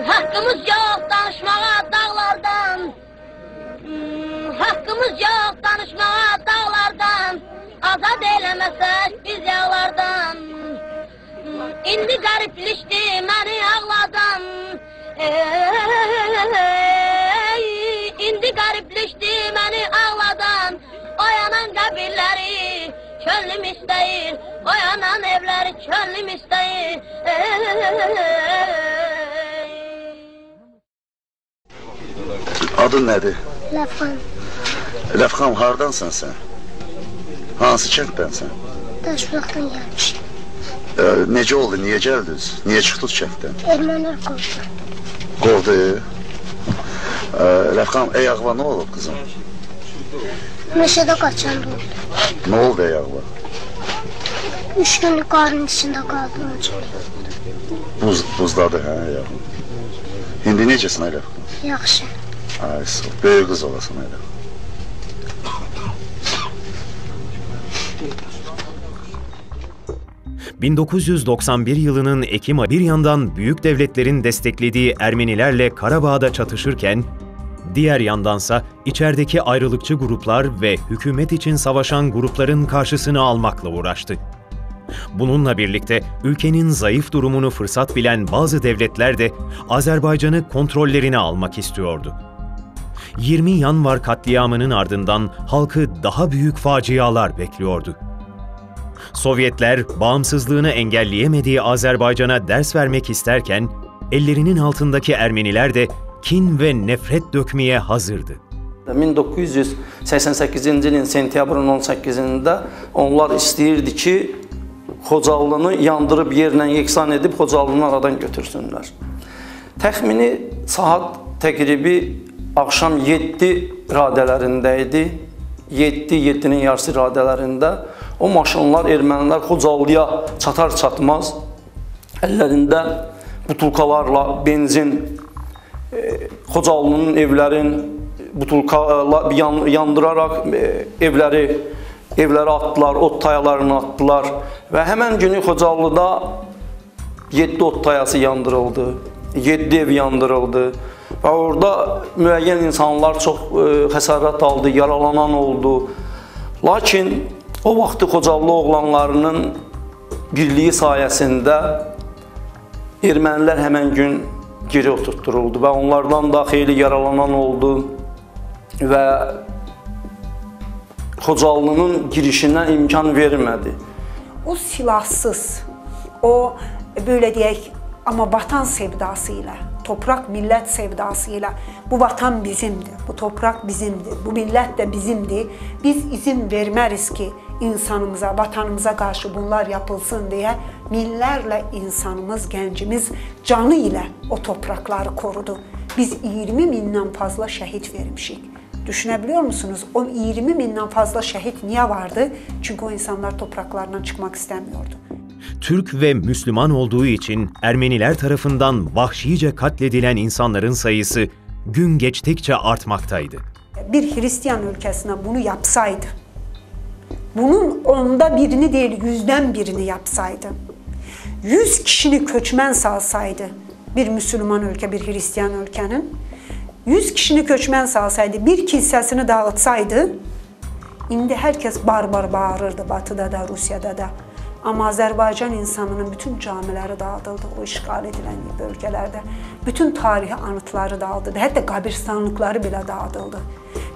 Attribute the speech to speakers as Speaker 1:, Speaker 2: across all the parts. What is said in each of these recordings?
Speaker 1: Hakkımız yok danışmağa dağlardan. Hakkımız yok danışmağa dağlardan. Azad eylemesek biz yağlardan. İndi garipleşti məni ağladan. İndi garipleşti məni ağladan. Oyanan qəbirləri könlüm istəyir. Oyanan evləri könlüm istəyir.
Speaker 2: Adın nədir?
Speaker 3: Ləfqan.
Speaker 2: Ləfqan, hardansan sən? Hansı kənddənsən?
Speaker 3: Daşbaqdan gəlmişim.
Speaker 2: Necə oldu, niyə gəldiniz? Niyə çıxdınız kənddən?
Speaker 3: Ermənilər qovdu.
Speaker 2: Qovdu. Ləfqan, ayağına nə olub qızım?
Speaker 3: Meşədə qaçan da oldu.
Speaker 2: Nə oldu ayağına?
Speaker 3: 3 günlük qarın içində qaldım.
Speaker 2: Buzdadı hə ayağın. İndi necəsin ay Ləfqan?
Speaker 3: Yaxşı.
Speaker 2: Ay sağ ol, böyük qız olasın ay Ləfqan.
Speaker 4: 1991 yılının Ekim ayı bir yandan büyük devletlerin desteklediği Ermenilerle Karabağ'da çatışırken, diğer yandansa içerideki ayrılıkçı gruplar ve hükümet için savaşan grupların karşısını almakla uğraştı. Bununla birlikte ülkenin zayıf durumunu fırsat bilen bazı devletler de Azerbaycan'ı kontrollerine almak istiyordu. 20 Yanvar katliamının ardından halkı daha büyük facialar bekliyordu. Sovyetler bağımsızlığını engelleyemediği Azerbaycan'a ders vermek isterken, ellerinin altındaki Ermeniler de kin ve nefret dökmeye hazırdı.
Speaker 5: 1988-ci ilin sentyabrın 18-də onlar istəyirdi ki, Xocalını yandırıb yerlə yeksan edib Xocalını aradan götürsünlər. Təxmini saat təqribi axşam 7 radələrində idi. 7-7-nin yarısı radələrində o maşınlar, ermənilər Xocalıya çatar-çatmaz əllərində butulkalarla benzin, Xocalının evlərin butulkalarla yandıraraq evləri atdılar, ot tayalarını atdılar və həmən günü Xocalıda 7 ot tayası yandırıldı, 7 ev yandırıldı və orada müəyyən insanlar çox xəsarət aldı, yaralanan oldu. Lakin o vaxtı Xocalı oğlanlarının birliyi sayəsində ermənilər həmən gün geri oturtduruldu və onlardan da xeyli yaralanan oldu və Xocalının girişinə imkan vermədi.
Speaker 6: O silahsız, o böyle deyək, amma vatan sevdası ilə, toprak millət sevdası ilə, bu vatan bizimdir, bu toprak bizimdir, bu millət də bizimdir. Biz izin verməriz ki, insanımıza, vatanımıza qarşı bunlar yapılsın deyə minlərlə insanımız, gəncimiz canı ilə o toprakları korudu. Biz 20 mindən fazla şəhid vermişik. Düşünebiliyor musunuz? O 20 mindən fazla şəhid niye vardı? Çünkü o insanlar topraklarından çıkmak istemiyordu.
Speaker 4: Türk ve Müslüman olduğu için Ermeniler tarafından vahşice katledilen insanların sayısı gün geçtikçe artmaktaydı.
Speaker 6: Bir Hristiyan ülkesine bunu yapsaydı, bunun onda birini değil 100'den birini yapsaydı, 100 kişini köçmen salsaydı, bir Müslüman ülke, bir Hristiyan ülkenin, 100 kişini köçmen salsaydı, bir kilsesini dağıtsaydı, indi herkes barbar bağırırdı Batı'da da, Rusya'da da. Ama Azerbaycan insanının bütün camileri dağıdıldı o işgal edilen bölgelerde. Bütün tarihi anıtları dağıdıldı. Hatta kabristanlıkları bile dağıdıldı.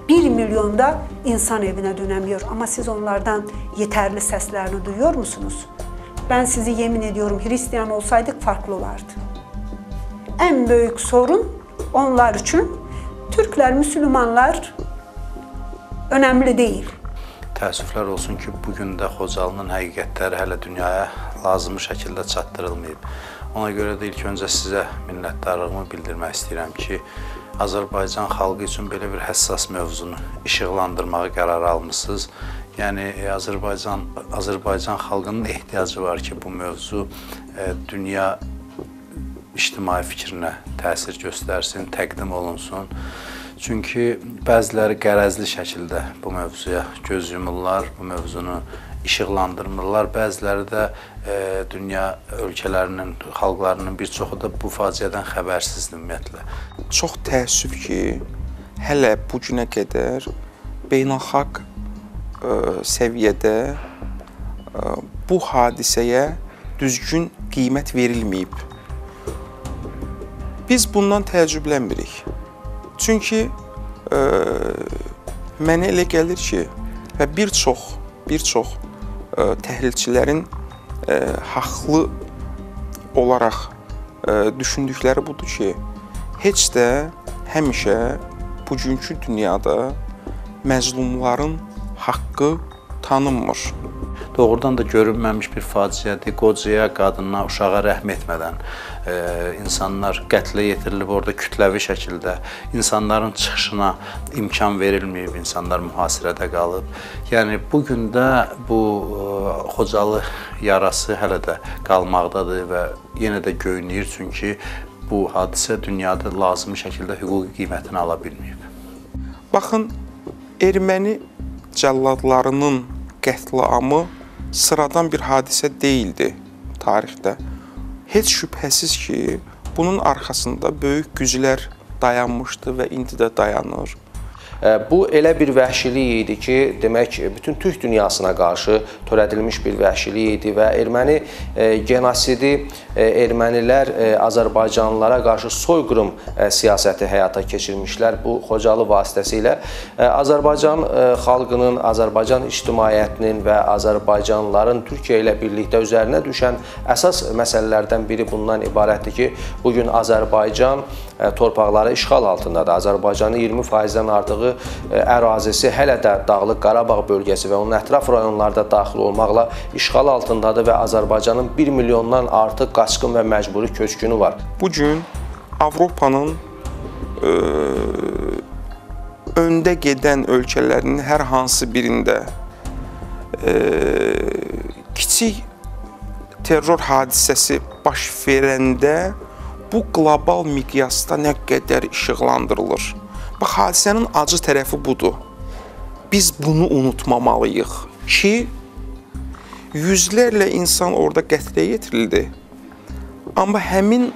Speaker 6: 1 milyonda insan evine dönemiyor. Ama siz onlardan yeterli seslerini duyuyor musunuz? Ben sizi yemin ediyorum Hristiyan olsaydık farklı olardı. En büyük sorun onlar için Türkler, Müslümanlar önemli değil.
Speaker 7: Təəssüflər olsun ki, bugün də Xocalının həqiqətləri hələ dünyaya lazımı şəkildə çatdırılmayıb. Ona görə də ilk öncə sizə minnətdarlığımı bildirmək istəyirəm ki, Azərbaycan xalqı üçün belə bir həssas mövzunu işıqlandırmağı qərar almışsınız. Yəni, Azərbaycan xalqının ehtiyacı var ki, bu mövzu dünya ictimai fikrinə təsir göstərsin, təqdim olunsun. Çünki bəziləri qərəzli şəkildə bu mövzuya göz yumurlar, bu mövzunu işıqlandırmırlar. Bəziləri də dünya ölkələrinin, xalqlarının bir çoxu da bu faciədən xəbərsizdir ümumiyyətlə.
Speaker 8: Çox təəssüf ki, hələ bu günə qədər beynəlxalq səviyyədə bu hadisəyə düzgün qiymət verilməyib. Biz bundan təəccüblənmirik. Çünki mənə elə gəlir ki, və bir çox təhlilçilərin haqlı olaraq düşündükləri budur ki, heç də həmişə bugünkü dünyada məzlumların haqqı tanınmır.
Speaker 7: Doğrudan da görünməmiş bir faciədir. Qocaya, qadına, uşağa rəhm etmədən insanlar qətlə yetirilib orada kütləvi şəkildə. İnsanların çıxışına imkan verilməyib, insanlar mühasirədə qalıb. Yəni, bugün də bu Xocalı yarası hələ də qalmaqdadır və yenə də göynəyir, çünki bu hadisə dünyada lazımi şəkildə hüquqi qiymətini ala bilməyib.
Speaker 8: Baxın, erməni cəlladlarının qətliamı sıradan bir hadisə deyildi tarixdə. Heç şübhəsiz ki, bunun arxasında böyük güclər dayanmışdı və indi də dayanır.
Speaker 9: Bu elə bir vəhşilik idi ki, demək, bütün türk dünyasına qarşı törədilmiş bir vəhşilik idi və erməni genosidi, ermənilər Azərbaycanlılara qarşı soyqırım siyasəti həyata keçirmişlər. Bu Xocalı vasitəsilə Azərbaycan xalqının, Azərbaycan ictimaiyyətinin və Azərbaycanlıların Türkiyə ilə birlikdə üzərinə düşən əsas məsələlərdən biri bundan ibarətdir ki, bugün Azərbaycan torpaqları işğal altındadır. Azərbaycanın 20%-dən artığı ərazisi hələ də Dağlıq Qarabağ bölgəsi və onun ətraf rayonlarda daxil olmaqla işğal altındadır və Azərbaycanın 1 milyondan artıq qaçqın və məcburi köçkünü var.
Speaker 8: Bugün Avropanın öndə gedən ölkələrinin hər hansı birində kiçik terror hadisəsi baş verəndə bu qlobal miqyasda nə qədər işıqlandırılır. Bax, hadisənin acı tərəfi budur. Biz bunu unutmamalıyıq ki, yüzlərlə insan orada qətlə yetirildi. Amma həmin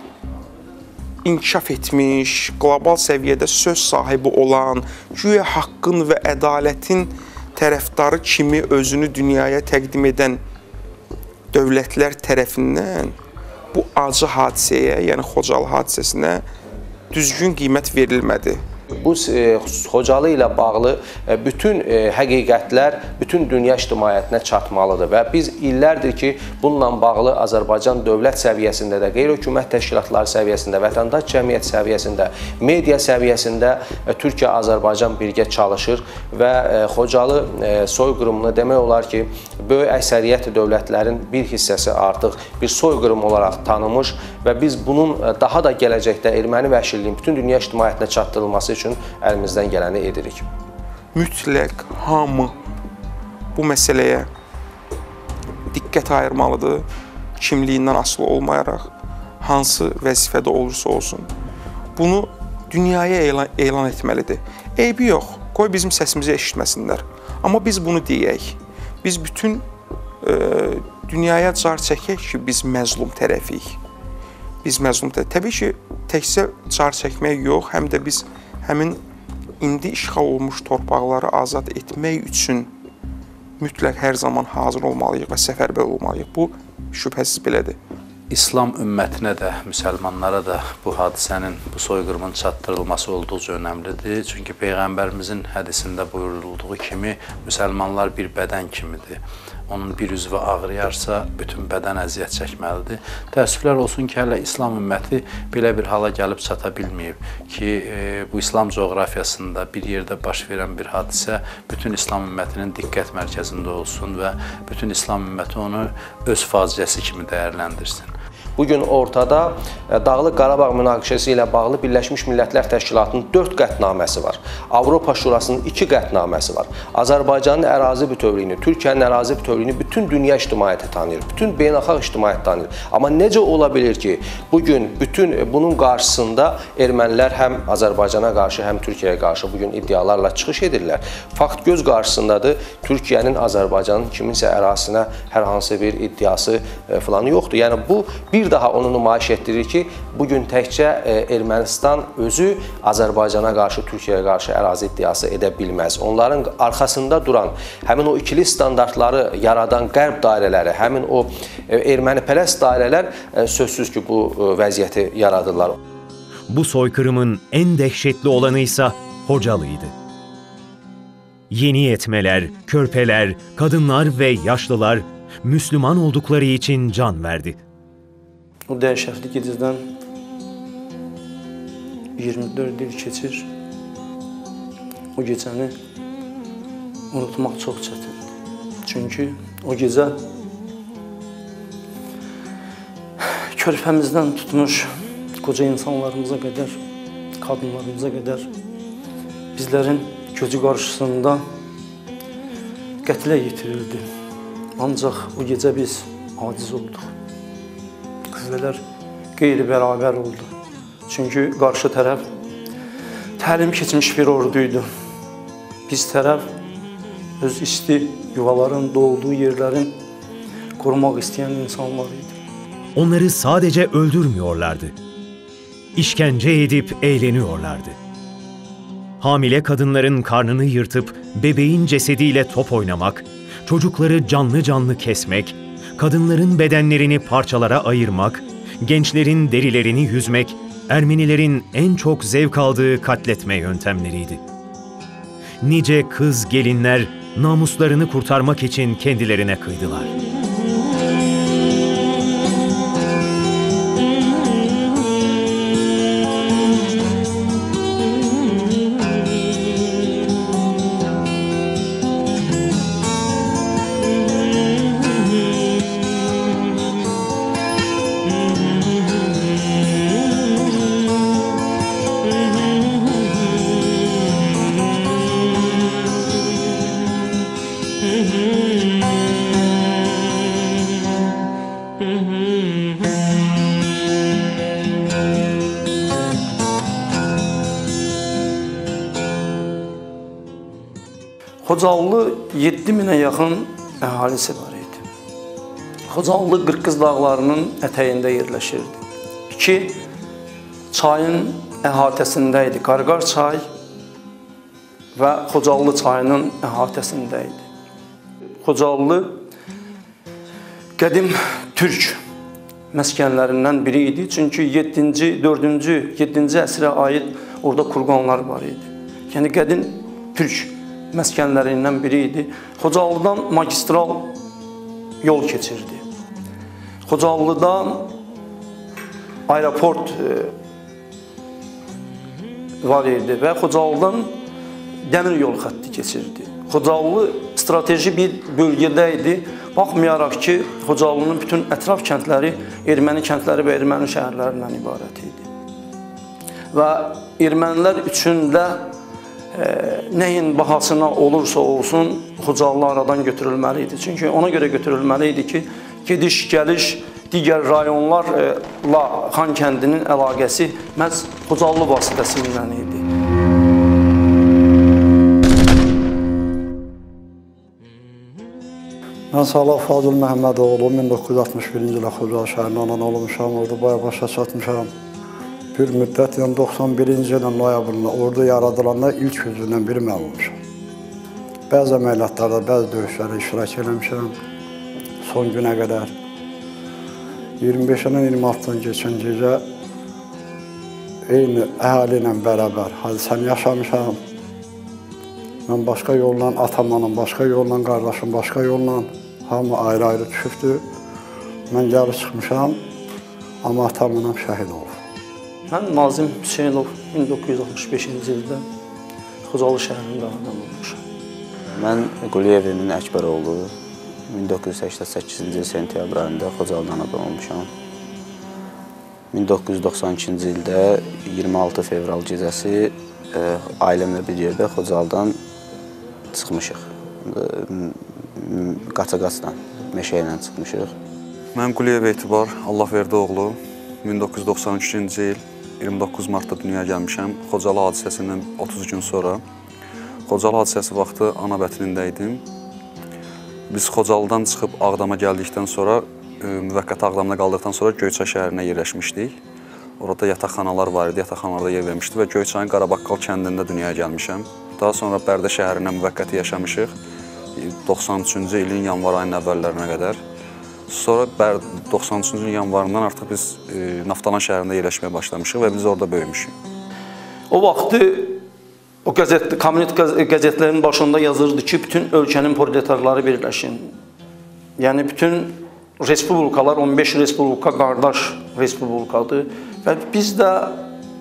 Speaker 8: inkişaf etmiş, qlobal səviyyədə söz sahibi olan, güya haqqın və ədalətin tərəfdarı kimi özünü dünyaya təqdim edən dövlətlər tərəfindən bu acı hadisəyə, yəni Xocalı hadisəsinə düzgün qiymət verilmədi.
Speaker 9: Bu Xocalı ilə bağlı bütün həqiqətlər bütün dünya ictimaiyyətinə çatmalıdır və biz illərdir ki, bununla bağlı Azərbaycan dövlət səviyyəsində də, qeyri-hökumət təşkilatları səviyyəsində, vətəndaş cəmiyyət səviyyəsində, media səviyyəsində Türkiyə-Azərbaycan birgə çalışır və Xocalı soyqırımını demək olar ki, böyük əksəriyyət dövlətlərin bir hissəsi artıq bir soyqırım olaraq tanımış və biz bunun daha da gələcəkdə erməni vəhşiliyinin bütün dünya ictimaiyyətinə çatdırılması üçün əlimizdən gələni edirik.
Speaker 8: Mütləq hamı bu məsələyə diqqət ayırmalıdır, kimliyindən asılı olmayaraq, hansı vəzifədə olursa olsun. Bunu dünyaya elan etməlidir. Eybi yox, qoy bizim səsimizi eşitməsinlər. Amma biz bunu deyək. Biz bütün dünyaya car çəkək ki, biz məzlum tərəfiyik. Biz məzlum tərəfiyik. Təbii ki, təkcə car çəkmək yox, həm də biz həmin indi işğal olmuş torpaqları azad etmək üçün mütləq hər zaman hazır olmalıyıq və səfərbər olmalıyıq. Bu, şübhəsiz belədir.
Speaker 7: İslam ümmətinə də, müsəlmanlara da bu hadisənin, bu soyqırımın çatdırılması olduqca önəmlidir. Çünki Peyğəmbərimizin hədisində buyurulduğu kimi, müsəlmanlar bir bədən kimidir. Onun bir üzvü ağrıyarsa, bütün bədən əziyyət çəkməlidir. Təəssüflər olsun ki, hələ İslam ümməti belə bir hala gəlib çata bilməyib ki, bu İslam coğrafiyasında bir yerdə baş verən bir hadisə bütün İslam ümmətinin diqqət mərkəzində olsun və bütün İslam ümməti onu öz faciəsi kimi dəyərləndirsin.
Speaker 9: Bugün ortada Dağlıq Qarabağ münaqişəsi ilə bağlı Birləşmiş Millətlər Təşkilatının 4 qətnaməsi var. Avropa Şurasının 2 qətnaməsi var. Azərbaycanın ərazi bütövlüyünü, Türkiyənin ərazi bütövlüyünü bütün dünya ictimaiyyəti tanıyır, bütün beynəlxalq ictimaiyyət tanıyır. Amma necə ola bilir ki, bugün bütün bunun qarşısında ermənilər həm Azərbaycana qarşı, həm Türkiyəyə qarşı bugün iddialarla çıxış edirlər. Fakt göz qarşısındadır. Türkiyənin Azərbaycanın kiminsə ərazisinə hər hansı bir iddiası falan yoxdur. Yəni bu bir daha onu nümayiş etdirir ki, bugün təkcə Ermənistan özü Azərbaycana qarşı, Türkiyəyə qarşı ərazi iddiası edə bilməz. Onların arxasında duran, həmin o ikili standartları yaradan qərb dairələri, həmin o ermənipərəst dairələr sözsüz ki, bu vəziyyəti yaradırlar.
Speaker 4: Bu soykırımın en dehşetli olanı ise Hocalı'ydı. Yeni yetmeler, körpeler, kadınlar ve yaşlılar Müslüman oldukları için can verdi.
Speaker 5: O dəhşətli gecədən 24 il keçir. O gecəni unutmaq çox çətindir. Çünki o gecə körpəmizdən tutmuş qoca insanlarımıza qədər, qadınlarımıza qədər bizlərin gözü qarşısında qətlə yetirildi. Ancaq o gecə biz aciz olduq. Qüvvələr qeyri-bərabər oldu. Çünki qarşı tərəf təlim keçmiş bir orduydu. Biz tərəf öz isti yuvaların, doğduğu yerlərin korumaq istəyən insanlar idi.
Speaker 4: Onları sadece öldürmüyorlardı. İşkence edip eğleniyorlardı. Hamile kadınların karnını yırtıp bebeğin cesediyle top oynamak, çocukları canlı canlı kesmek, kadınların bedenlerini parçalara ayırmak, gençlerin derilerini yüzmek, Ermenilerin en çok zevk aldığı katletme yöntemleriydi. Nice kız gelinler namuslarını kurtarmak için kendilerine kıydılar.
Speaker 5: Xocalı 7000'e yaxın əhalisi var idi. Xocalı Qırqız dağlarının ətəyində yerləşirdi. İki çayın əhatəsində idi. Qarqar çay və Xocalı çayının əhatəsində idi. Xocalı qədim türk məskənlərindən biri idi. Çünki 4-cü əsrə aid orada kurqanlar var idi. Yəni qədim türk məskənlərindən biri idi. Xocalıdan magistral yol keçirdi. Xocalıdan aeroport var idi və Xocalıdan dəmir yol xətti keçirdi. Xocalı strateji bir bölgədə idi. Baxmayaraq ki, Xocalının bütün ətraf kəndləri erməni kəndləri və erməni şəhərlərindən ibarət idi. Və ermənilər üçün də nəyin bahasına olursa olsun Xocalı aradan götürülməli idi. Çünki ona görə götürülməli idi ki, gediş-gəliş digər rayonlarla Xan kəndinin əlaqəsi məhz Xocalı vasitəsilə idi.
Speaker 10: Mən Salih Fazıl Məhəmmədoğlu, 1961-ci ilə Xocalı şəhərinin anan olmuşam, orada baya başa çatmışam. Bir müddət, yəni 91-ci ilin noyabrında ordu yaradılanda ilk üzvündən biri mən olmuşam. Bəzi əməliyyatlarda, bəzi döyüşlərdə iştirak eləmişəm, son günə qədər. 25-nin 26-cı keçən gecə eyni əhali ilə bərabər hadisəni yaşamışam. Mən başqa yolla, atamla başqa yolla, qardaşım başqa yolla, hamı ayrı-ayrı düşübdür. Mən gəlib çıxmışam, amma atamla şəhid olub.
Speaker 5: Mən Nazim Hüseynov 1965-ci ildə Xocalı şəhərində anadan olmuşam.
Speaker 11: Mən Quliyevin Əkbəroğlu 1988-ci il sentyabr ayında Xocalıda anadan olmuşam. 1992-ci ildə 26 fevral gecəsi ailəmlə bir yerdə Xocalıdan çıxmışıq. Qaça-qaçdan, meşə ilə çıxmışıq.
Speaker 12: Mən Quliyev Etibar, Allahverdi oğlu. 1993-cü il 29 martda dünyaya gəlmişəm. Xocalı hadisəsindən 30 gün sonra. Xocalı hadisəsi vaxtı ana vətnində idim. Biz Xocalıdan çıxıb Ağdama gəldikdən sonra, müvəqqəti Ağdamda qaldıqdan sonra Göyçay şəhərinə yerləşmişdik. Orada yataqxanalar var idi, yataqxanalarda yer vermişdi və Göyçayın Qarabaqqal kəndində dünyaya gəlmişəm. Daha sonra Bərdə şəhərində müvəqqəti yaşamışıq 93-cü ilin yanvar ayının əvvəllərinə qədər. Sonra 93-cü ilin yanvarından artıq biz Naftalan şəhərində yerləşməyə başlamışıq və biz orada böyümüşük.
Speaker 5: O vaxtı o kommunist qəzetlərin başında yazırdı ki, bütün ölkənin proletarları birləşin. Yəni bütün respublikalar, 15 respublika qardaş respublikadır və biz də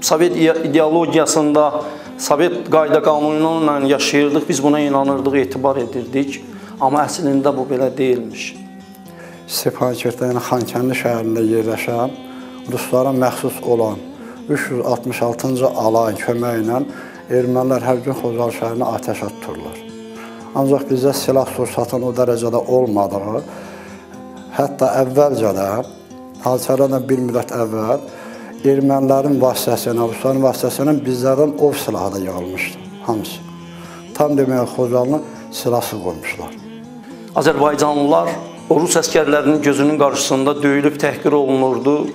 Speaker 5: Sovet ideologiyasında, Sovet qayda qanunuyla yaşayırdıq, biz buna inanırdıq, etibar edirdik. Amma əslində bu belə deyilmiş.
Speaker 10: Stepanakert, yəni Xankəndi şəhərində yerləşən, Ruslara məxsus olan 366-cı alayın köməyi ilə ermənilər hər gün Xocalı şəhərinə atəş atırlar. Ancaq bizdə silah sursatın o dərəcədə olmadığı, hətta əvvəlcə də, hadisələrdən bir müddət əvvəl, ermənilərin vasitəsilə, Rusların vasitəsilə bizlərdən ov silahı da yığılmışdı, hamısı. Tam demək, Xocalını silahsız qoymuşlar.
Speaker 5: Azərbaycanlılar o Rus əskərlərinin gözünün qarşısında döyülüb təhqir olunurdu,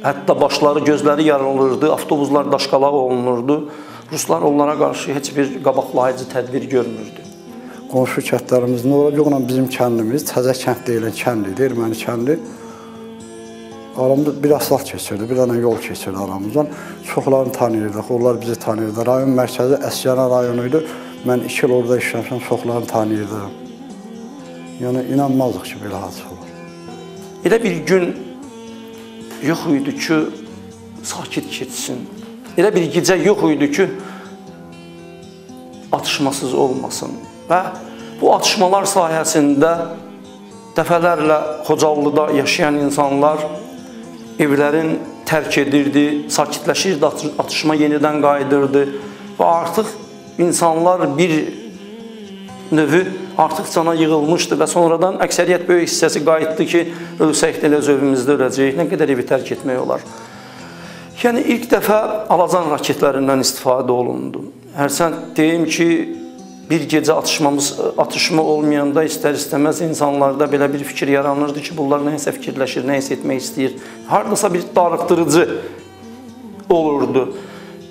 Speaker 5: hətta başları, gözləri yarılırdı, avtobuslar daşqalaq olunurdu. Ruslar onlara qarşı heç bir qabaqlayıcı tədbir görmürdü.
Speaker 10: Qonşu kəndlərimiz nə olacaqla bizim kəndimiz, Təzə kənd deyilən kənd idi, erməni kəndi. Aramızda bir asfalt keçirdi, bir dənə yol keçirdi aramızdan. Çoxlarını tanıyırdıq, onlar bizi tanıyırdı. Rayon mərkəzi Əsgəran rayonu idi. Mən 2 il orada işləmişəm, çoxlarını tanıyırdım. Yəni, inanmazdıq ki, belə hadisə olur.
Speaker 5: Elə bir gün yox idi ki, sakit keçsin. Elə bir gecə yox idi ki, atışmasız olmasın. Və bu atışmalar sayəsində dəfələrlə Xocalıda yaşayan insanlar evlərin tərk edirdi, sakitləşirdi, atışma yenidən qayıdırdı və artıq insanlar bir növü artıq cana yığılmışdı və sonradan əksəriyyət böyük hissəsi qayıtdı ki, ölsək də elə öz evimizdə öləcəyik, nə qədər evi tərk etmək olar. Yəni, ilk dəfə Alazan raketlərindən istifadə olundu. Hərsən deyim ki, bir gecə atışma olmayanda istər-istəməz insanlarda belə bir fikir yaranırdı ki, bunlar nəyəsə fikirləşir, nəyəsə etmək istəyir. Haradasa bir darıxdırıcı olurdu.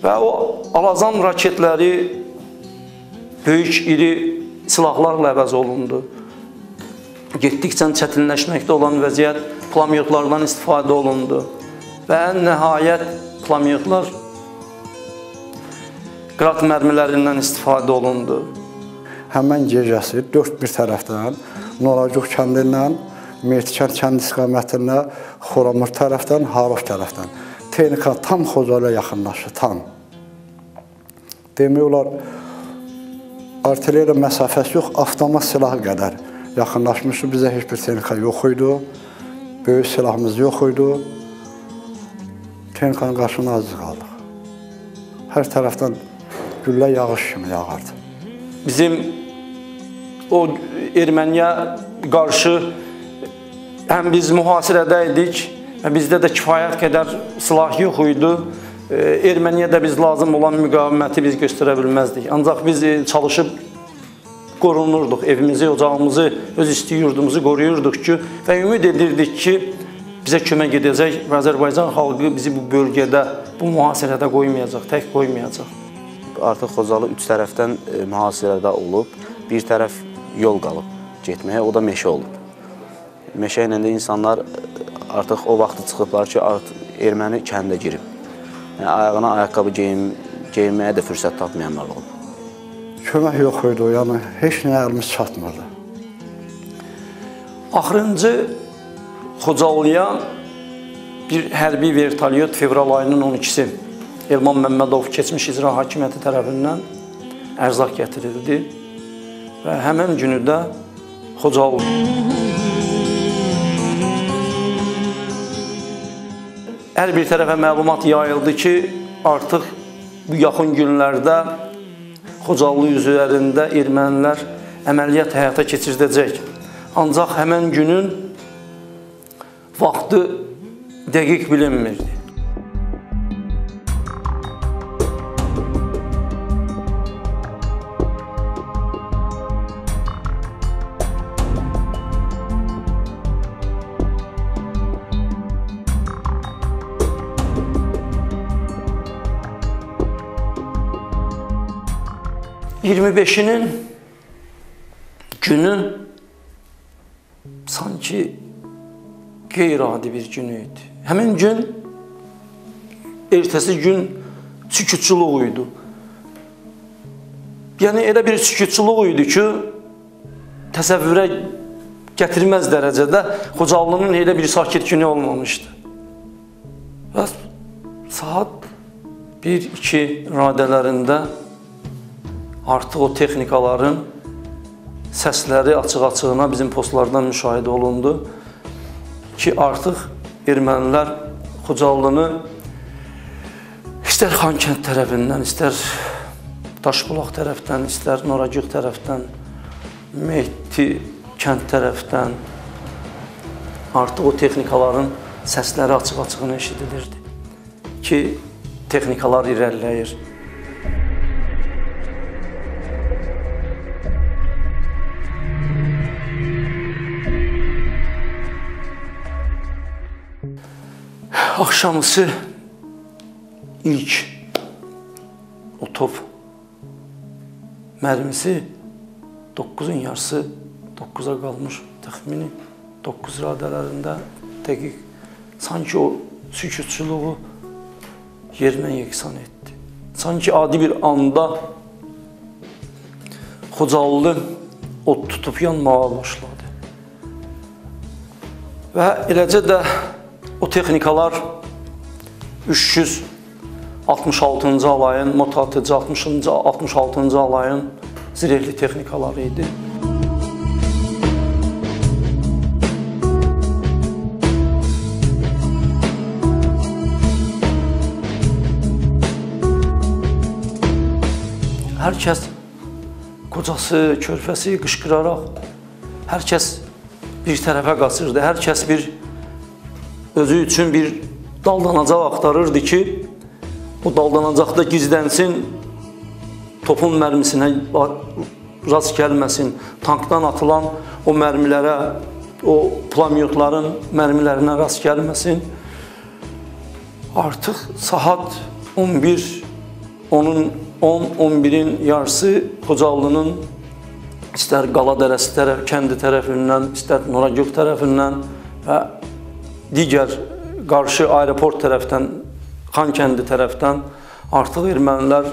Speaker 5: Və o Alazan raketləri böyük, iri silahlarla əvəz olundu. Getdikcə çətinləşməkdə olan vəziyyət pulemyotlardan istifadə olundu. Və ən nəhayət pulemyotlar qrad mərmilərindən istifadə olundu.
Speaker 10: Həmən gecəsi 4 bir tərəfdən Noracuq kəndindən, Mehdikənd kənd istiqamətindən, Xoramur tərəfdən, Harov tərəfdən. Texnika tam Xocalıya yaxınlaşdı, tam. Demək olar, artilleriya məsafəsi yox, avtomat silahı qədər yaxınlaşmışdı. Bizə heç bir texnika yox idi, böyük silahımız yox idi. Texnikanın qarşısında azı qaldıq. Hər tərəfdən güllə yağış kimi yağardı.
Speaker 5: Bizim o erməniyə qarşı həm biz mühasirədə idik, bizdə də kifayət qədər silah yox idi. Erməniyə də biz lazım olan müqaviməti biz göstərə bilməzdik. Ancaq biz çalışıb qorunurduq, evimizi, ocağımızı, öz isti yurdumuzu qoruyurduq ki, və ümid edirdik ki, bizə kömək edəcək və Azərbaycan xalqı bizi bu bölgədə, bu mühasirədə qoymayacaq, tək qoymayacaq.
Speaker 11: Artıq Xocalı 3 tərəfdən mühasirədə olub, bir tərəf yol qalıb getməyə, o da meşə olub. Meşə ilə də insanlar artıq o vaxtı çıxıblar ki, artıq erməni kəndə girib. Yəni, ayağına ayaqqabı geyinməyə də fürsət tapmayanlar olub.
Speaker 10: Kömək yox idi, yəni heç nə əlimiz çatmırdı.
Speaker 5: Axırıncı Xocalıya bir hərbi vertolyot fevral ayının 12-si Elman Məmmədov keçmiş icra hakimiyyəti tərəfindən ərzaq gətirildi və həmən günü də Xocalı. hər bir tərəfə məlumat yayıldı ki, artıq bu yaxın günlərdə Xocalı üzərində ermənilər əməliyyat həyata keçirdəcək. Ancaq həmən günün vaxtı dəqiq bilinmirdi. %25'inin günü sanki qeyri-adi bir gün idi. Həmin gün, ertəsi gün sükutçuluq idi. Yəni, elə bir sükutçuluq idi ki, təsəvvürə gətirməz dərəcədə Xocalının elə bir sakit günü olmamışdı. Və saat 1-2 radələrində artıq o texnikaların səsləri açıq-açığına bizim postlardan müşahidə olundu ki, artıq ermənilər Xocalını istər Xankənd tərəfindən, istər Daşbulaq tərəfdən, istər Noracıq tərəfdən, Mehdi kənd tərəfdən artıq o texnikaların səsləri açıq-açığına eşidilirdi ki, texnikalar irəliləyir. Axşamısı ilk o top mərmisi 9-un yarısı 9-a qalmış təxmini 9 radələrində dəqiq sanki o sükutçuluğu yerinə yeksan etdi. Sanki adi bir anda Xocalı od tutub yanmağa başladı. Və eləcə də o texnikalar 366-cı alayın, motatıcı 66-cı alayın zirehli texnikaları idi. Hər kəs qocası, körfəsi qışqıraraq, hər kəs bir tərəfə qaçırdı, hər kəs bir özü üçün bir daldanacaq axtarırdı ki, o daldanacaqda gizlənsin, topun mərmisinə rast gəlməsin, tankdan atılan o mərmilərə, o pulemyotların mərmilərinə rast gəlməsin. Artıq saat 11, onun 10-11-in yarısı Xocalının istər Qala Dərəsi kəndi tərəfindən, istər Noracıq tərəfindən və digər qarşı aeroport tərəfdən, Xankəndi tərəfdən artıq ermənilər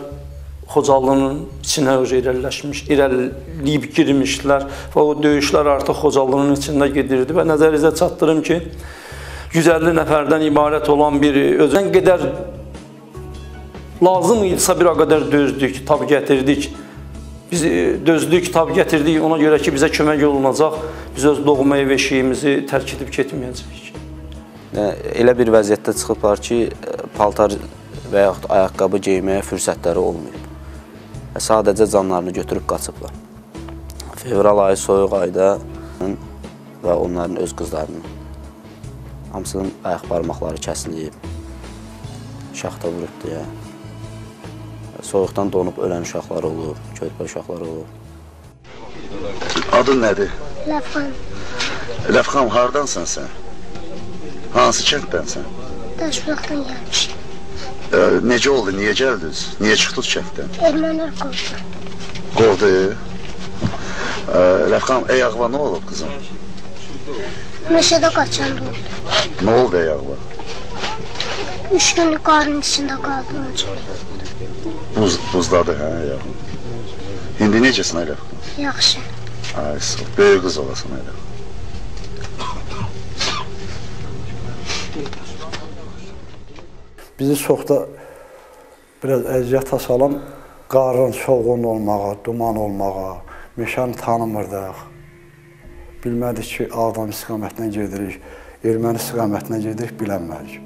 Speaker 5: Xocalının içinə irəliləyib girmişdilər və o döyüşlər artıq Xocalının içində gedirdi və nəzərinizə çatdırım ki, 150 nəfərdən ibarət olan bir özdən qədər lazım idisə bir qədər dözdük, tab gətirdik. Biz dözdük, tab gətirdik, ona görə ki, bizə kömək olunacaq, biz öz doğma ev eşiyimizi tərk edib getməyəcəyik.
Speaker 11: Elə bir vəziyyətdə çıxıblar ki, paltar və yaxud ayaqqabı geyməyə fürsətləri olmayıb. Sadəcə canlarını götürüb qaçıblar. Fevral ayı soyuq ayda və onların öz qızlarının hamısının ayaq barmaqları kəsilib, şaxta vurub deyə. Soyuqdan donub ölən uşaqlar olub, körpə uşaqlar olub.
Speaker 2: Adın nədir?
Speaker 3: Ləfxan.
Speaker 2: Ləfxan, hardansan sən? Hansı kənddənsən?
Speaker 3: Daşbulaqdan gəlmişik.
Speaker 2: Necə oldu, niyə gəldiniz? Niyə çıxdınız kənddən?
Speaker 3: Ermənilər qovdu.
Speaker 2: Qovdu. Ləfxan, ayaqla nə olub qızım?
Speaker 3: Meşədə qaçan oldu.
Speaker 2: Nə oldu ayaqla?
Speaker 3: 3 günlük qarın içində qaldı onun üçün.
Speaker 2: Buzladı, hə, ayaqla. İndi necəsin Ləfxan?
Speaker 3: Yaxşı.
Speaker 2: Ay, böyük qız olasın Ləfxan.
Speaker 10: Bizi çox da biraz əziyyətə salan qarın soğuğun olmağa, duman olmağa, meşəni tanımırdıq. Bilmədik ki, Ağdam istiqamətinə gedirik, erməni istiqamətinə gedirik, bilənmədik.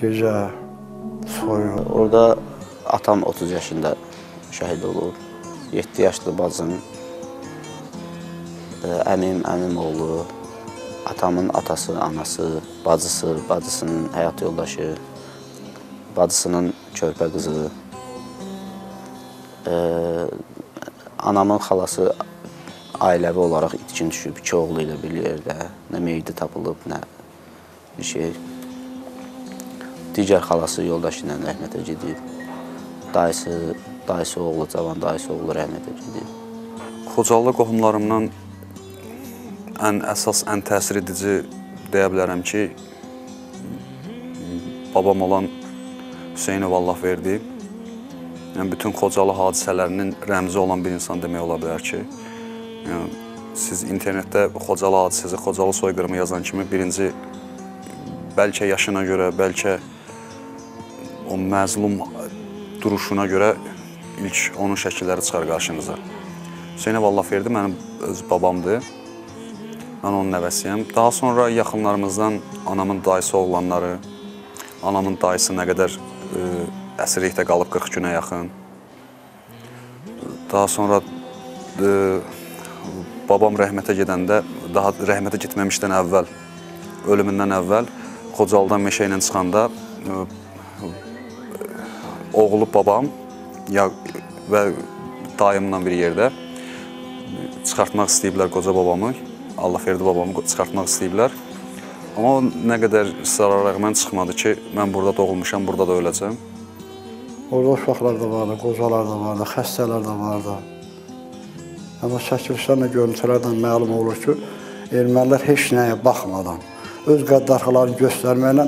Speaker 10: gecə, soyuq.
Speaker 11: Orada atam 30 yaşında şəhid olub. 7 yaşlı bacım, əmim oğlu, atamın atası, anası, bacısı, bacısının həyat yoldaşı, bacısının körpə qızı, anamın xalası ailəvi olaraq itkin düşüb, 2 oğlu ilə bir yerdə, nə meyidi tapılıb, nə bir şey. Digər xalası yoldaşı ilə rəhmətə gedib, dayısı oğlu, cavan dayısı oğlu rəhmətə gedib.
Speaker 12: Xocalı qohumlarımdan ən əsas, ən təsir edici deyə bilərəm ki, babam olan Hüseynov Allah verdi. Yəni, bütün Xocalı hadisələrinin rəmzi olan bir insan demək ola bilər ki, yəni, siz internetdə Xocalı hadisəsi, Xocalı soyqırımı yazan kimi birinci, bəlkə yaşına görə, bəlkə o məzlum duruşuna görə ilk onun şəkilləri çıxar qarşınıza. Hüseynov Allah verdi, mənim öz babamdır. Mən onun nəvəsiyəm. Daha sonra yaxınlarımızdan anamın dayısı oğlanları, anamın dayısı nə qədər əsirlikdə qalıb 40 günə yaxın. Daha sonra babam rəhmətə gedəndə, daha rəhmətə getməmişdən əvvəl, ölümündən əvvəl Xocalıdan meşə ilə çıxanda oğlu babam və dayımla bir yerdə çıxartmaq istəyiblər qoca babamı, Allah verdi babamı çıxartmaq istəyiblər. Amma o nə qədər ısrara rəğmən çıxmadı ki, mən burada doğulmuşam, burada da öləcəm.
Speaker 10: Orada uşaqlar da vardı, qocalar da vardı, xəstələr də vardı. Amma çəkilişlərlə, görüntülərdən məlum olur ki, ermənilər heç nəyə baxmadan, öz qəddarxalarını göstərməklə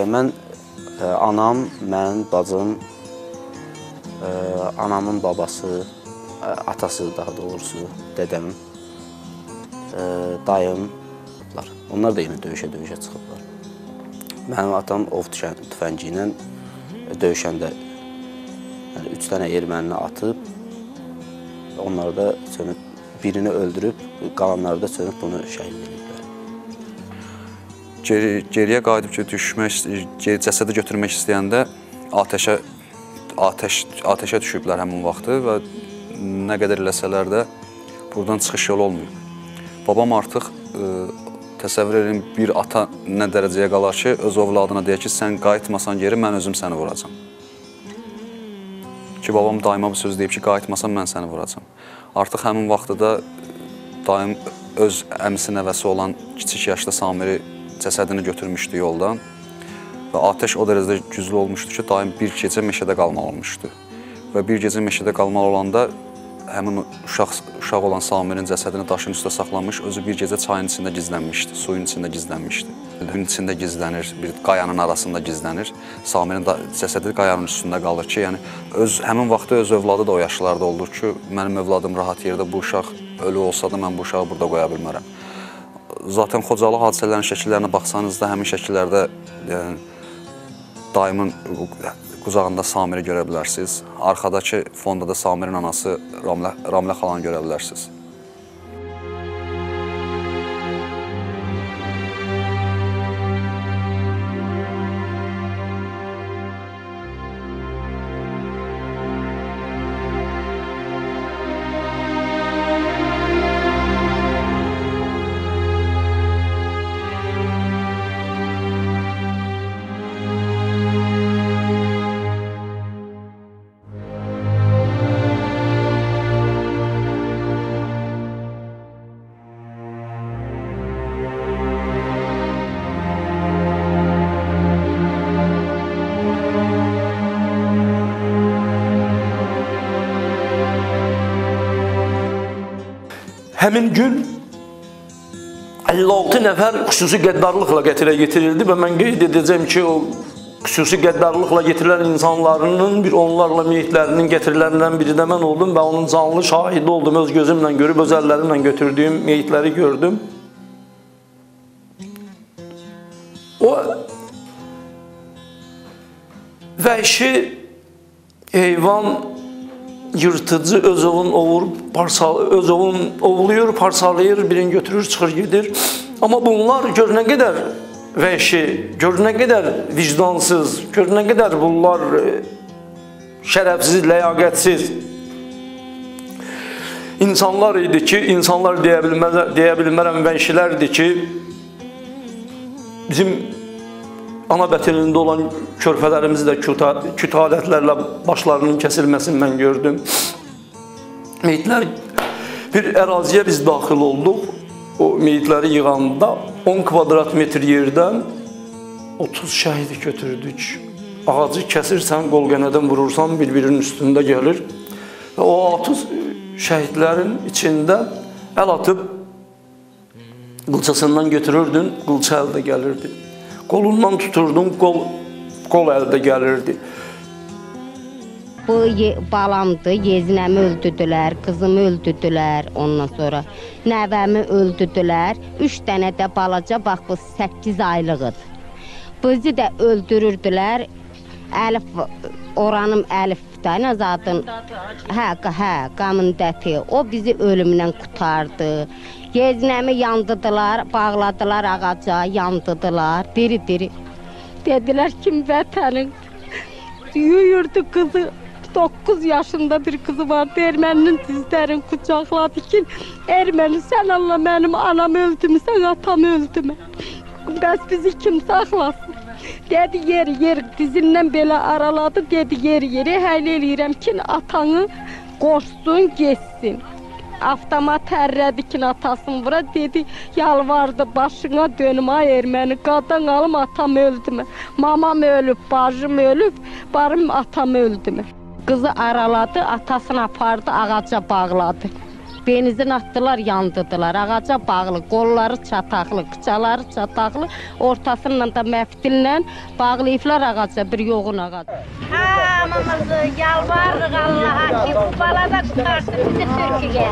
Speaker 11: Mən, anam, mən, bacım, anamın babası, atası daha doğrusu, dədəm, dayım, onlar da yenə döyüşə çıxıblar. Mənim atam ov tüfəngi ilə döyüşəndə 3 dənə ermənini atıb, onları da sönüb, birini öldürüb, qalanları da sönüb bunu şəhid ediblər.
Speaker 12: Geriyə qayıdıb cəsədi götürmək istəyəndə atəşə düşüblər həmin vaxtı və nə qədər eləsələr də buradan çıxış yolu olmuyor. Babam artıq təsəvvür edin, bir ata nə dərəcəyə qalar ki, öz ovladına deyək ki, sən qayıtmasan geri, mən özüm səni vuracam. Ki, babam daima bu söz deyib ki, qayıtmasan mən səni vuracam. Artıq həmin vaxtda da daim öz əmisi nəvəsi olan kiçik yaşda Samiri cəsədini götürmüşdü yoldan və atəş o dərəcədə güclü olmuşdu ki, daim bir gecə meşədə qalmalı olmuşdu. Və bir gecə meşədə qalmalı olanda həmin uşaq olan Samirin cəsədini daşın üstə saxlanmış, özü bir gecə çayın içində gizlənmişdi, suyun içində gizlənmişdi. Suyun içində gizlənir, bir qayanın arasında gizlənir. Samirin cəsədi qayanın üstündə qalır ki, yəni həmin vaxtda öz övladı da o yaşlarda olur ki, mənim övladım rahat yerdə, bu uşaq ölü olsa da mən bu uşağı burada qoya bilmərəm. Zaten Xocalı hadisələrin şəkillərinə baxsanız da həmin şəkillərdə dayımın qucağında Samiri görə bilərsiniz. Arxadakı fonda da Samirin anası Ramlə xalanı görə bilərsiniz.
Speaker 5: həmin gün 56 nəfər xüsusi qəddarlıqla qətirə getirildi və mən qeyd edəcəm ki, o xüsusi qəddarlıqla getirilən insanların onlarla meyitlərinin getirilənlərindən biri də mən oldum və onun canlı şahidi oldum, öz gözümlə görüb, öz əllərimlə götürdüyüm meyitləri gördüm. O vəhşi heyvan yırtıcı öz ovun ovuluyur, parçalayır, birini götürür, çıxır, gedir. Amma bunlar gör nə qədər vəhşi, gör nə qədər vicdansız, gör nə qədər bunlar şərəfsiz, ləyaqətsiz insanlar idi ki, insanlar deyə bilmərəm, vəhşilərdir ki, bizim ana bətinində olan körpələrimizi də küt alətlərlə başlarının kəsilməsini mən gördüm. Meyitlər, bir əraziyə biz daxil olduq. O meyitləri yığanda 10 kvadrat metr yerdən 30 şəhidi götürdük. Ağacı kəsirsən, qol qənədən vurursan, bir-birinin üstündə gəlir. Və o 30 şəhidlərin içində əl atıb qılçasından götürürdün, qılça əldə gəlirdi. Qolundan tuturdun, qol əldə gəlirdi.
Speaker 13: Bu balamdı, yezinəmi öldürdülər, qızımı öldürdülər, ondan sonra nəvəmi öldürdülər. 3 dənə də balaca, bax bu 8 aylıqdır. Bizi də öldürürdülər. Əlif, oranım Əlif da zadın, qamın dəti, o bizi ölümdən qurtardı. Yezinəmi yandırdılar, bağladılar ağaca, yandırdılar, diri-diri. Dedilər ki, vətənin yuyurdu qızı, 9 yaşında bir qızı vardı, erməninin dizlərini qucaqladı ki, erməni sən Allah mənim anam öldü mü, sən atam öldü mü? Bəs bizi kim saxlasın? Dedi yer, dizindən belə araladı, dedi yer, həll eləyirəm ki, atanı qoşsun, geçsin. Avtomat tərrədi ki, atasını vura, dedi, yalvardı, başına dönüm, ay erməni, qadan alım, atam öldü mü? Mamam ölüb, bacım ölüb, barım atam öldü mü? Qızı araladı, atasını apardı, ağaca bağladı. Benzin atdılar, yandırdılar, ağaca bağlı, qolları çataqlı, qıçaları çataqlı, ortasından da məftillə bağlayıblar ağaca, bir yoğun ağaca.
Speaker 1: Hamımızı yalvarırıq Allaha ki, bu balada qutarsın bizi Türkiyə.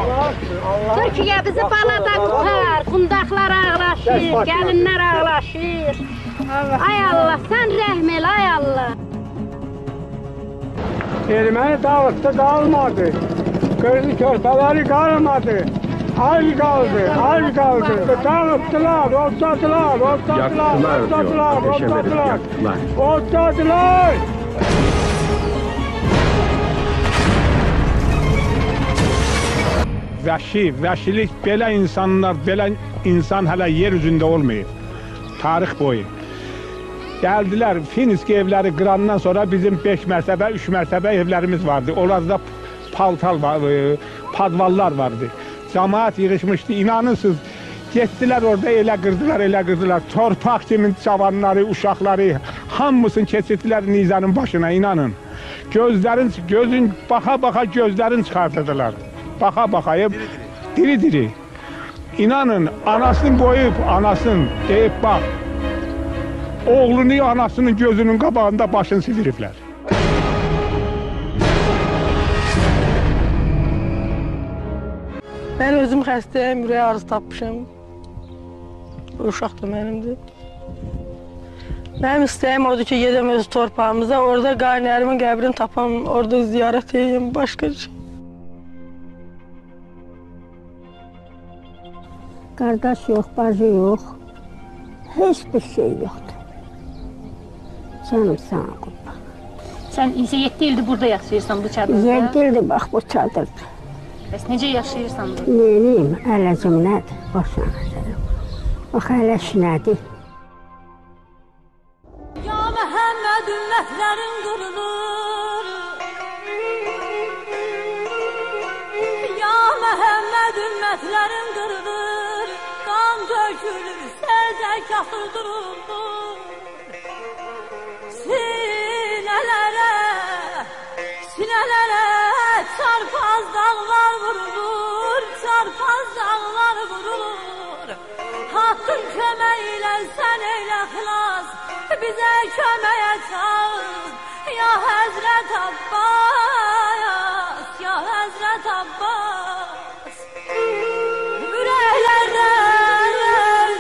Speaker 1: Türkiyə bizi balada qutar, qundaqlar ağlaşır, gəlinlər ağlaşır. Ay Allah, sən rəhm el, ay Allah.
Speaker 14: Erməni dağıtdı, qalmadı. Kırdı körpələri qalmadı. Az qaldı. Dağıtdılar, otladılar. Vəhşilik, belə insan hələ yer üzündə olmayıb. Tarix boyu. Gəldilər, Finski evləri qırandan sonra bizim 5 mərtəbə, 3 mərtəbə evlərimiz vardı. Orada padvallar vardı. Cəmaət yığışmışdı, inanırsınız. Getdilər orada elə qırdılar. Torpaq kimin cavanları, uşaqları, hamısını keçirdilər nizanın başına, inanın. Gözün baxa-baxa gözlərini çıxartdılar. Baxa-baxayıb, diri-diri. İnanın, anasını qoyub, anasını deyib, bax, oğlunu anasının gözünün qabağında başını siliriblər.
Speaker 15: Mən özüm xəstəyəm, ürək ağrısı tapmışam. Uşaq da mənimdir. Mənim istəyim odur ki, gedəm öz torpağımıza, orada qaynərimin qəbrini tapam, orada ziyarət edeyim, başqa şey.
Speaker 16: Qardaş yox, bacı yox, heç bir şey yoxdur. Canım sana qurban.
Speaker 17: Sən 7 ildir burada yaşayırsan bu çadırda?
Speaker 16: 7 ildir bax bu çadırda.
Speaker 17: Bəs necə yaşayırsan burada?
Speaker 16: Neyim, ələcim nədir? Boşuna. Bax, ələş nədir?
Speaker 1: Ya Məhəmməd ümmətlərin qırılır. Ya Məhəmməd ümmətlərin qırılır. Qan dökülür, sərdə kafir durulur. Sinələrə çarpaz dağlar vurulur, çarpaz dağlar.
Speaker 18: bize kömeğe çağır. Ya Hazret Abbas, ya Hazret Abbas. Yüreklerde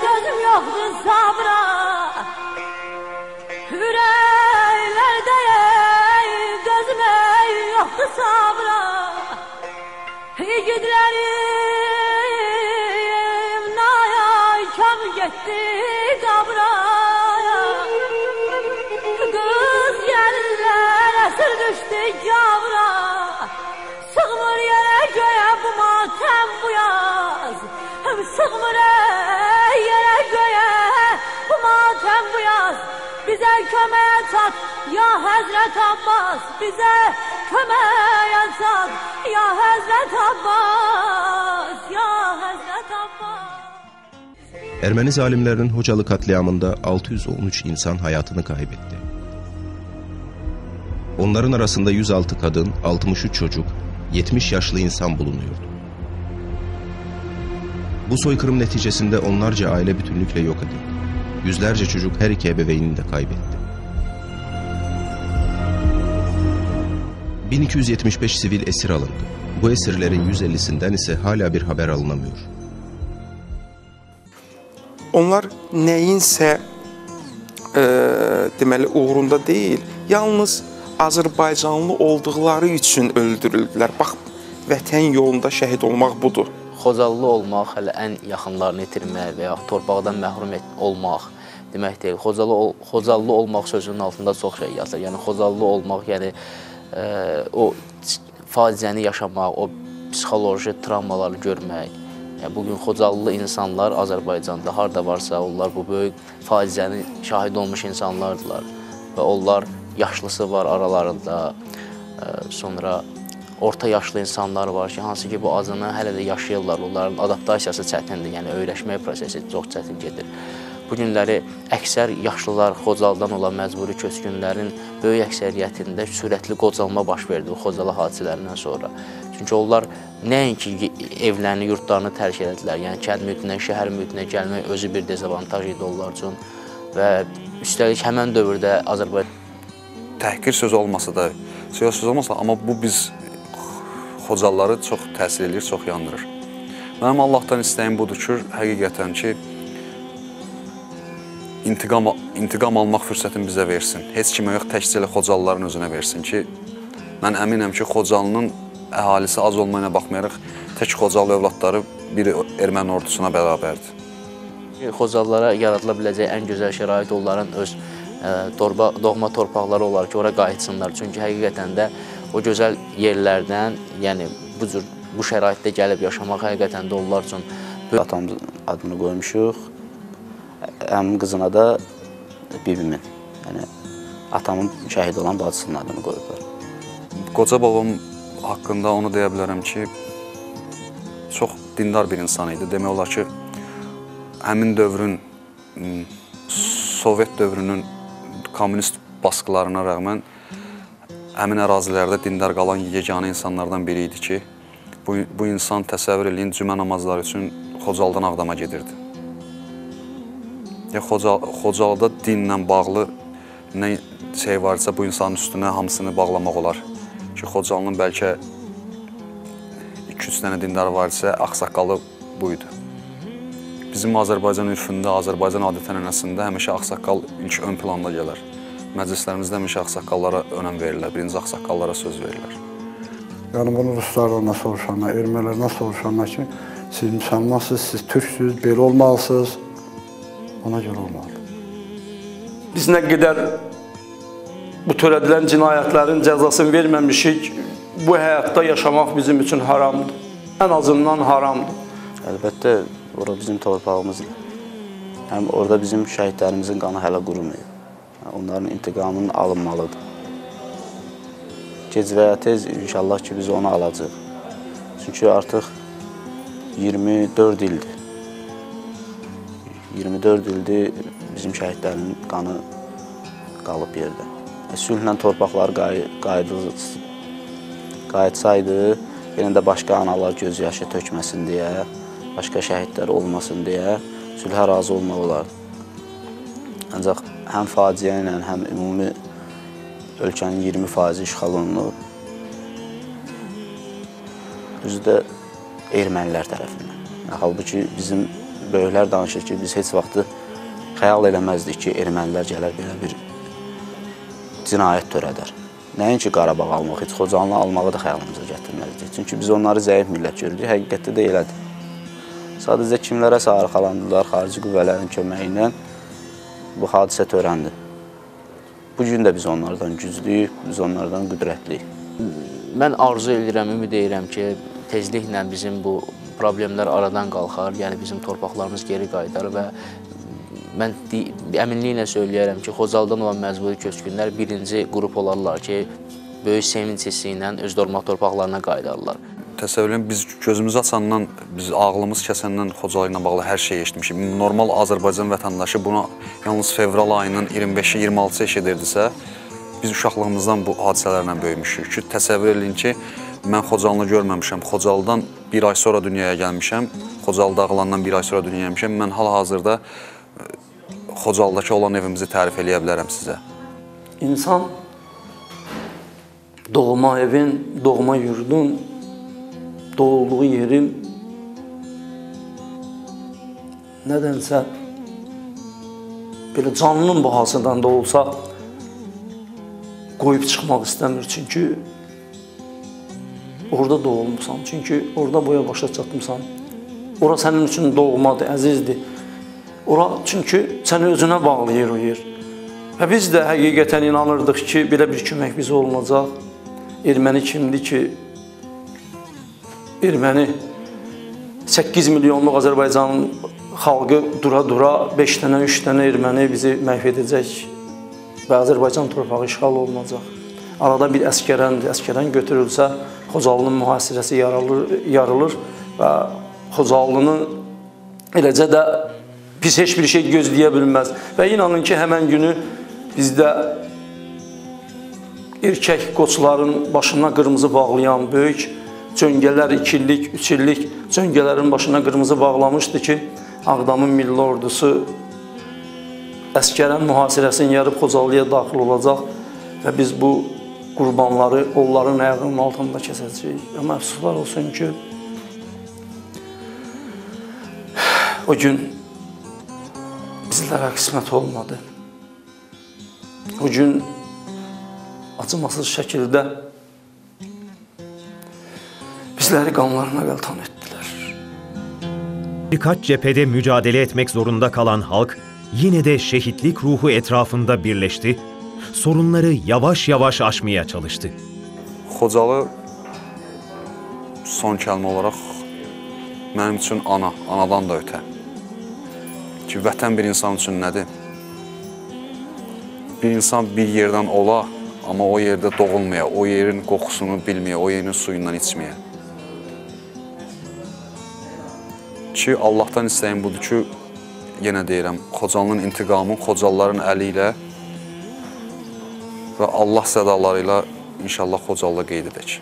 Speaker 18: gözüm yoktur sabra. Yüreklerde gözüm yoktur sabra. Yiğitlerim naykam gitti kabraya. Kız yerler esir düştü gavra. Sığmır yere göğe bu matem bu yaz. Sığmır yere göğe bu matem bu yaz. Bize kömeğe çat ya Hazret Abbas. Bize kömeğe çat ya Hazret Abbas. Ya Hazret Abbas.
Speaker 19: Ermeni zalimlerinin Hocalı katliamında 613 insan hayatını kaybetti. Onların arasında 106 kadın, 63 çocuk, 70 yaşlı insan bulunuyordu. Bu soykırım neticesinde onlarca aile bütünlükle yok edildi. Yüzlerce çocuk her iki ebeveynini de kaybetti. 1275 sivil esir alındı. Bu esirlerin 150'sinden ise hala bir haber alınamıyor.
Speaker 8: Onlar nəyinsə deməli uğrunda deyil, yalnız Azərbaycanlı olduqları üçün öldürüldülər. Bax, vətən yolunda şəhid olmaq budur.
Speaker 11: Xocalılı olmaq, hələ ən yaxınlarını itirmək və ya torpaqdan məhrum olmaq demək deyil. Xocalılı olmaq sözünün altında çox şey yazır. Yəni Xocalılı olmaq, yəni o faciəni yaşamaq, o psixoloji travmaları görmək. Bugün Xocalılı insanlar Azərbaycanda harda varsa, onlar bu böyük faciənin şahid olmuş insanlardılar. Və onlar yaşlısı var aralarında, sonra orta yaşlı insanlar var ki, hansı ki bu acını hələ də yaşayırlar. Onların adaptasiyası çətindir, yəni öyrəşmək prosesi çox çətin gedir. Bu günləri əksər yaşlılar, Xocalıdan olan məcburi köçkünlərin böyük əksəriyyətində sürətli qocalma baş verdi bu Xocalı hadisələrindən sonra. Çünki onlar nəinki evlərini, yurtlarını tərk edədilər, yəni kənd mühitinə, şəhər mühitinə gəlmək özü bir dezavantaj idi onlar üçün və üstəlik həmən dövrdə Azərbaycan
Speaker 12: təhqir söz olmasa da, söz olmasa, amma bu biz Xocalıları çox təsir edir, çox yandırır. Mənim Allahdan istəyim budur ki, həqiqətən ki, intiqam almaq fürsətini bizə versin. Heç kimə yox, təkcə Xocalıların özünə versin ki, mən əminəm ki, Xocalının əhalisi az olmayına baxmayaraq, tək Xocalı övladları bir erməni ordusuna bərabərdir.
Speaker 11: Xocalılara yaradıla biləcək ən gözəl şərait onların öz doğma torpaqları olar ki, ora qayıtsınlar. Çünki həqiqətən də o gözəl yerlərdən, yəni bu şəraitdə gəlib yaşamaq həqiqətən də onlar üçün... Atamızın adını qoymuşuq, əmin qızına da bibimin, yəni atamın şəhid olan bacısının adını qoyublar.
Speaker 12: Qoca babam haqqında onu deyə bilərəm ki, çox dindar bir insan idi. Demək olar ki, həmin dövrün, Sovet dövrünün komünist baskılarına rəğmən həmin ərazilərdə dindar qalan yeganə insanlardan biri idi ki, bu insan təsəvvür eləyin, cümə namazları üçün Xocalıdan Ağdama gedirdi. Xocalıda dinlə bağlı nə şey varsa bu insanın üstünə hamısını bağlamaq olar. Ki, Xocalının bəlkə 2-3 dənə dindar var isə, ağsaqqalı buydu. Bizim Azərbaycan ülfündə, Azərbaycan adət-ənənəsində həmişə ağsaqqal ilk ön planda gələr. Məclislərimizdə həmişə ağsaqqallara önəm verirlər, birinci ağsaqqallara söz verirlər.
Speaker 10: Yəni bunu ruslardan soruşanlar, ermənilərdən soruşanlar ki, siz müsəlmansınız, siz türksünüz, belə olmalısınız, ona görə olmalı.
Speaker 5: Biz nə qədər bu törədilən cinayətlərin cəzasını verməmişik, bu həyatda yaşamaq bizim üçün haramdır. Ən azından haramdır.
Speaker 11: Əlbəttə, ora bizim torpağımızdır. Həm orada bizim şəhidlərimizin qanı hələ qurumuyub. Onların intiqamının alınmalıdır. Gec və ya tez inşallah ki, biz onu alacaq. Çünki artıq 24 ildir. 24 ildir bizim şəhidlərin qanı qalıb yerdə. Sülhlə torpaqlar qayıtsaydı, yenə də başqa analar göz yaşı tökməsin deyə, başqa şəhidlər olmasın deyə sülhə razı olmaq olardı. Ancaq həm faciə ilə, həm ümumi ölkənin 20% işğal olunub. Özü də ermənilər tərəfindən. Halbuki bizim böyüklər danışır ki, biz heç vaxtı xəyal eləməzdik ki, ermənilər gələr belə bir cinayət törədər. Nəinki Qarabağ almaq, heç Xocalını almağı da xəyalımıza gətirməzdik. Çünki biz onları zəif millət görürük, həqiqətdə də elədir. Sadəcə kimlərə arxalandılar, xarici qüvvələrin köməyi ilə bu hadisə törəndi. Bugün də biz onlardan güclüyük, biz onlardan qüdrətliyik.
Speaker 20: Mən arzu edirəm, ümid edirəm ki, tezliklə bizim bu problemlər aradan qalxar, yəni bizim torpaqlarımız geri qayıdar və mən əminliklə söyləyərəm ki, Xocalıdan olan məcburi köçkünlər birinci qrup olarlar ki, böyük sevinç hissi ilə öz doğma torpaqlarına qayıdarlar.
Speaker 12: Təsəvvür edin, biz gözümüzü açandan, biz ağlımız kəsəndən Xocalı ilə bağlı hər şeyi eşitmişik. Normal Azərbaycan vətəndaşı buna yalnız fevral ayının 25-i, 26-sı eşidirdisə, biz uşaqlığımızdan bu hadisələrlə böyümüşük ki, təsəvvür edin ki, mən Xocalını görməmişəm, Xocalıdan bir ay sonra dünyaya gəlmişəm, Xocalı dağılandan bir ay sonra dünyaya gəlmişəm, mən hal-hazırda Xocalıdakı olan evimizi tərif eləyə bilərəm sizə.
Speaker 5: İnsan doğma evin, doğma yurdun, doğulduğu yerin nədənsə belə canının bahasından da olsa qoyub çıxmaq istəmir. Çünki orada doğulmuşsan, çünki orada boya başa çatmışsan. Ora sənin üçün doğmadır, əzizdir. Ora çünki səni özünə bağlayır o yer. Və biz də həqiqətən inanırdıq ki, belə bir kömək bizə olunacaq. Erməni kimdir ki, erməni 8 milyonluq Azərbaycanın xalqı dura-dura 5 dənə, 3 dənə erməni bizi məhv edəcək və Azərbaycan torpağı işğal olunacaq. Arada bir əskərən götürülsə, Xocalının mühasirəsi yarılır və Xocalını eləcə də biz heç bir şey gözləyə bilməz. Və inanın ki, həmən günü bizdə erkək qoçların başına qırmızı bağlayan böyük cöngələr, 2 illik, 3 illik cöngələrin başına qırmızı bağlamışdı ki, Ağdamın milli ordusu əskərən mühasirəsini yarıb Xocalıya daxil olacaq və biz bu qurbanları onların ayağının altında kəsəcəyik. Amma əfsuslar olsun ki, o gün bizlərə qismət olmadı. O gün acımasız şəkildə bizləri qanlarına qəltan etdilər.
Speaker 4: Birkaç cephede mücadele etmek zorunda kalan halk yine de şehitlik ruhu etrafında birleşti, sorunları yavaş yavaş aşmaya çalıştı.
Speaker 12: Xocalı son kəlmə olaraq mənim üçün ana, anadan da ötə. Ki, vətən bir insan üçün nədir? Bir insan bir yerdən ola, amma o yerdə doğulmaya, o yerin qoxusunu bilməyə, o yerin suyundan içməyə. Ki, Allahdan istəyim budur ki, yenə deyirəm, Xocalının intiqamı Xocalıların əli ilə və Allah sədaları ilə inşallah Xocalıda qeyd edək.